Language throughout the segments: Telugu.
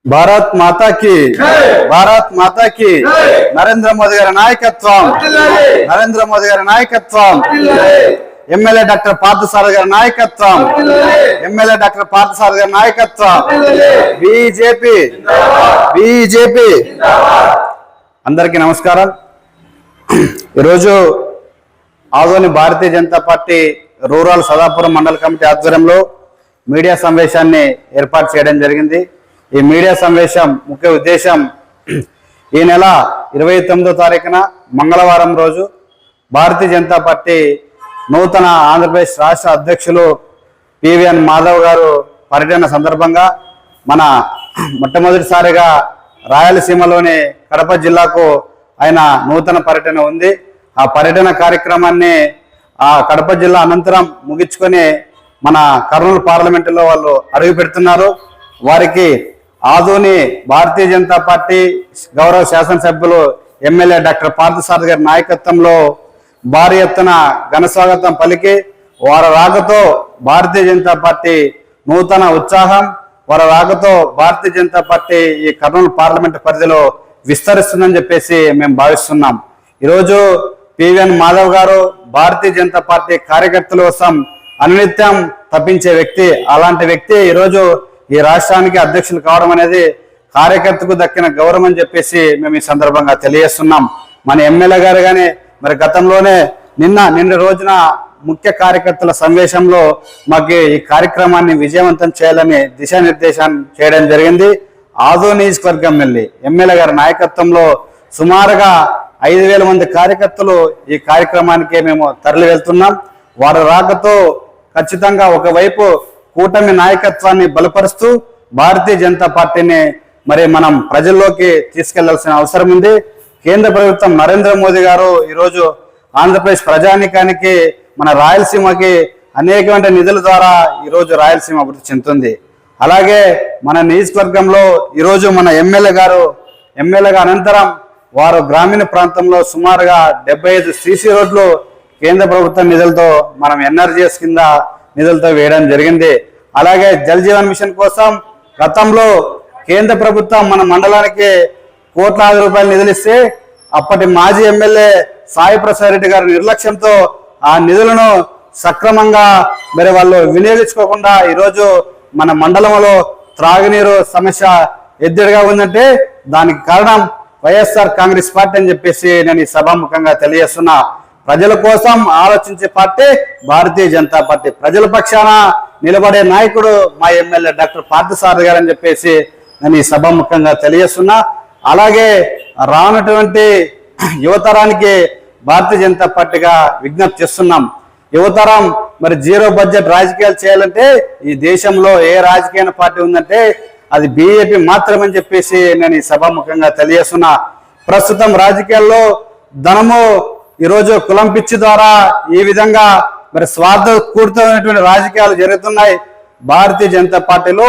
భారత్ మాతా కి భారత్ మాతా కి నరేంద్ర మోదీ గారి నాయకత్వం నరేంద్ర మోదీ గారి నాయకత్వం ఎమ్మెల్యే డాక్టర్ పార్థసారథి గారి నాయకత్వం ఎమ్మెల్యే డాక్టర్ పార్థసారథి గారి నాయకత్వం బీజేపీ బీజేపీ అందరికీ నమస్కారం। ఈరోజు ఆదోని భారతీయ జనతా పార్టీ రూరల్ సదాపురం మండల కమిటీ ఆధ్వర్యంలో మీడియా సమావేశాన్ని ఏర్పాటు చేయడం జరిగింది। ఈ మీడియా సమావేశం ముఖ్య ఉద్దేశం ఈ నెల 29వ తారీఖున మంగళవారం రోజు భారతీయ జనతా పార్టీ నూతన ఆంధ్రప్రదేశ్ రాష్ట్ర అధ్యక్షులు పివిఎన్ మాధవ్ గారు పర్యటన సందర్భంగా మన మొట్టమొదటిసారిగా రాయలసీమలోని కడప జిల్లాకు ఆయన నూతన పర్యటన ఉంది। ఆ పర్యటన కార్యక్రమాన్ని ఆ కడప జిల్లా అనంతరం ముగించుకొని మన కర్నూలు పార్లమెంటులో వాళ్ళు అడుగు పెడుతున్నారు। వారికి ఆదోని భారతీయ జనతా పార్టీ గౌరవ శాసనసభ్యులు ఎమ్మెల్యే డాక్టర్ పార్థసారథి గారి నాయకత్వంలో భారీ ఎత్తున ఘన స్వాగతం పలికి వారి రాకతో భారతీయ జనతా పార్టీ నూతన ఉత్సాహం, వారి రాకతో భారతీయ జనతా పార్టీ ఈ కర్నూలు పార్లమెంటు పరిధిలో విస్తరిస్తుందని చెప్పేసి మేము భావిస్తున్నాం। ఈరోజు పివిఎన్ మాధవ్ గారు భారతీయ జనతా పార్టీ కార్యకర్తల కోసం అనునిత్యం తప్పించే వ్యక్తి। అలాంటి వ్యక్తి ఈరోజు ఈ రాష్ట్రానికి అధ్యక్షులు కావడం అనేది కార్యకర్తకు దక్కిన గౌరవం అని చెప్పేసి మేము ఈ సందర్భంగా తెలియజేస్తున్నాం। మన ఎమ్మెల్యే గారు కానీ మరి గతంలోనే నిన్న రోజున ముఖ్య కార్యకర్తల సమావేశంలో మాకు ఈ కార్యక్రమాన్ని విజయవంతం చేయాలని దిశానిర్దేశం చేయడం జరిగింది। ఆదోని నియోజకవర్గం ఎమ్మెల్యే గారి నాయకత్వంలో సుమారుగా 5,000 మంది కార్యకర్తలు ఈ కార్యక్రమానికి మేము తరలి వెళ్తున్నాం। వారి రాకతో ఖచ్చితంగా ఒకవైపు కూటమి నాయకత్వాన్ని బలపరుస్తూ భారతీయ జనతా పార్టీని మరి మనం ప్రజల్లోకి తీసుకెళ్లాల్సిన అవసరం ఉంది। కేంద్ర ప్రభుత్వం నరేంద్ర మోదీ గారు ఈరోజు ఆంధ్రప్రదేశ్ ప్రజానీకానికి మన రాయలసీమకి అనేకమైన నిధుల ద్వారా ఈరోజు రాయలసీమ అభివృద్ధి చెందుతుంది। అలాగే మన నియోజకవర్గంలో ఈరోజు మన ఎమ్మెల్యేగా అనంతరం వారు గ్రామీణ ప్రాంతంలో సుమారుగా 75 సీసీ రోడ్లు కేంద్ర ప్రభుత్వం నిధులతో మనం ఎన్ఆర్జీఎస్ కింద నిధులతో వేయడం జరిగింది। అలాగే జల్ జీవన్ మిషన్ కోసం గతంలో కేంద్ర ప్రభుత్వం మన మండలానికి కోట్లాది రూపాయలు నిధులు ఇస్తే అప్పటి మాజీ ఎమ్మెల్యే సాయి ప్రసాద్ రెడ్డి గారి నిర్లక్ష్యంతో ఆ నిధులను సక్రమంగా మరి వాళ్ళు వినియోగించుకోకుండా ఈరోజు మన మండలంలో త్రాగునీరు సమస్య ఎద్దడిగా ఉందంటే దానికి కారణం వైఎస్ఆర్ కాంగ్రెస్ పార్టీ అని చెప్పేసి నేను ఈ సభాముఖంగా తెలియజేస్తున్నా। ప్రజల కోసం ఆలోచించే పార్టీ భారతీయ జనతా పార్టీ, ప్రజల పక్షాన నిలబడే నాయకుడు మా ఎమ్మెల్యే డాక్టర్ పార్థసారథి గారు అని చెప్పేసి నేను ఈ సభాముఖంగా తెలియజేస్తున్నా। అలాగే రానటువంటి యువతరానికి భారతీయ జనతా పార్టీగా విజ్ఞప్తి చేస్తున్నాం। యువతరం మరి జీరో బడ్జెట్ రాజకీయాలు చేయాలంటే ఈ దేశంలో ఏ రాజకీయ పార్టీ ఉందంటే అది బీజేపీ మాత్రమని చెప్పేసి నేను ఈ సభాముఖంగా తెలియజేస్తున్నా। ప్రస్తుతం రాజకీయాల్లో ధనము ఈరోజు కులం పిచ్చి ద్వారా ఈ విధంగా మరి స్వార్థపూరితమైనటువంటి రాజకీయాలు జరుగుతున్నాయి। భారతీయ జనతా పార్టీలో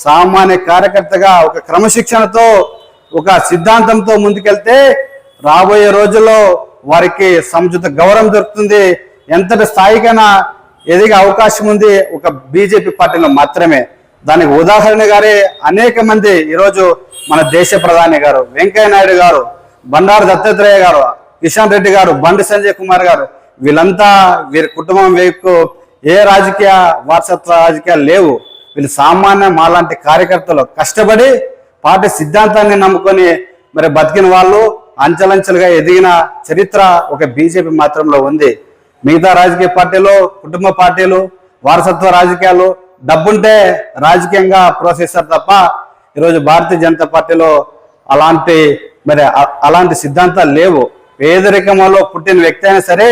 సామాన్య కార్యకర్తగా ఒక క్రమశిక్షణతో ఒక సిద్ధాంతంతో ముందుకెళ్తే రాబోయే రోజుల్లో వారికి సముచిత గౌరవం దొరుకుతుంది। ఎంతటి స్థాయికైనా ఎదిగే అవకాశం ఉంది ఒక బీజేపీ పార్టీలో మాత్రమే। దానికి ఉదాహరణగానే అనేక మంది ఈరోజు మన దేశ ప్రధాని గారు వెంకయ్య నాయుడు గారు, బండారు దత్తాత్రేయ గారు, కిషన్ రెడ్డి గారు, బండి సంజయ్ కుమార్ గారు, వీళ్ళంతా వీరి కుటుంబం వైపు ఏ రాజకీయ వారసత్వ రాజకీయాలు లేవు। వీళ్ళు సామాన్య మాలాంటి కార్యకర్తలు కష్టపడి పార్టీ సిద్ధాంతాన్ని నమ్ముకొని మరి బతికిన వాళ్ళు అంచెలంచెలుగా ఎదిగిన చరిత్ర ఒక బీజేపీ మాత్రంలో ఉంది। మిగతా రాజకీయ పార్టీలు, కుటుంబ పార్టీలు, వారసత్వ రాజకీయాలు డబ్బుంటే రాజకీయంగా ప్రోత్సహిస్తారు తప్ప ఈరోజు భారతీయ జనతా పార్టీలో అలాంటి సిద్ధాంతాలు లేవు। పేదరికంలో పుట్టిన వ్యక్తి అయినా సరే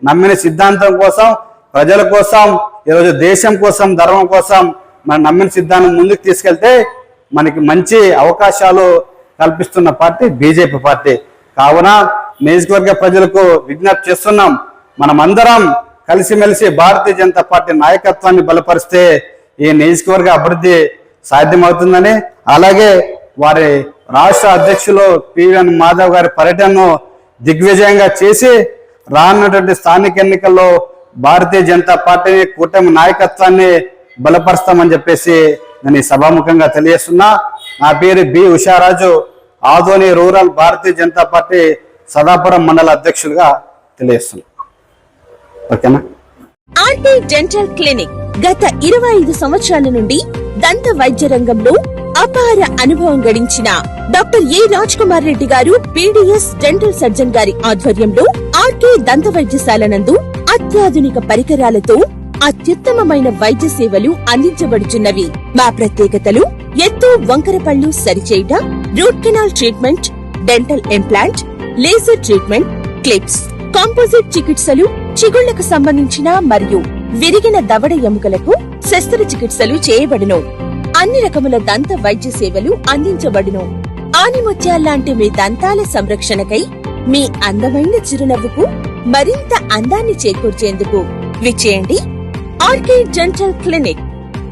నమ్మిన సిద్ధాంతం కోసం, ప్రజల కోసం, ఈరోజు దేశం కోసం, ధర్మం కోసం మన నమ్మిన సిద్ధాంతం ముందుకు తీసుకెళ్తే మనకి మంచి అవకాశాలు కల్పిస్తున్న పార్టీ బీజేపీ పార్టీ। కావున నియోజకవర్గ ప్రజలకు విజ్ఞప్తి చేస్తున్నాం, మనమందరం కలిసిమెలిసి భారతీయ జనతా పార్టీ నాయకత్వాన్ని బలపరిస్తే ఈ నియోజకవర్గ అభివృద్ధి సాధ్యమవుతుందని, అలాగే వారి రాష్ట్ర అధ్యక్షులు పివిఎన్ మాధవ్ గారి పర్యటనను దిగ్విజయంగా చేసి రానున్నటువంటి స్థానిక ఎన్నికల్లో భారతీయ జనతా పార్టీని కూటమి నాయకత్వాన్ని బలపరుస్తామని చెప్పేసి నేను ఈ సభాముఖంగా తెలియజేస్తున్నా। నా పేరు B Usharaju, Adoni rural Bharatiya Janata party Sadapuram మండల అధ్యక్షులుగా తెలియజేస్తున్నాను. ఓకేనా? ఆర్టీ డెంటల్ క్లినిక్ గత 25 సంవత్సరాల నుండి దంత వైద్య రంగంలో అపార అనుభవం గడించిన డాక్టర్ ఏ రాజ్ కుమార్ రెడ్డి గారు పీడీఎస్ డెంటల్ సర్జన్ గారి ఆధ్వర్యంలో ఆర్కే దంత వైద్యశాల నందు అత్యాధునిక పరికరాలతో అత్యుత్తమమైన వైద్య సేవలు అందించబడుచున్నవి. మా ప్రత్యేకతలు: ఎత్తు వంకర పళ్ళు సరిచేయుట, root canal treatment, dental implant, laser treatment, clips, composite చికిత్సలు, చిగుళ్లకు సంబంధించిన మరియు విరిగిన దవడ ఎముకలకు శస్త్రచికిత్సలు చేయబడును. అన్ని రకముల దంత వైద్య సేవలు అందించబడును. ఆనిముత్యాల్లాంటి మీ దంతాల సంరక్షణకై మీ అందమైన చిరునవ్వుకు మరింత అందాన్ని చేకూర్చేందుకు విచ్చేయండి RK dental clinic.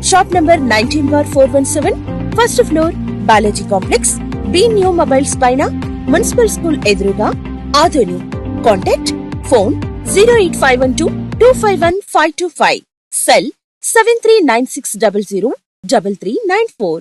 Shop number 19/417, first floor, Balaji complex, B new mobiles పైన, మున్సిపల్ స్కూల్ ఎదురుగా, ఆదోని. Contact phone 08512251525, cell 7396003394.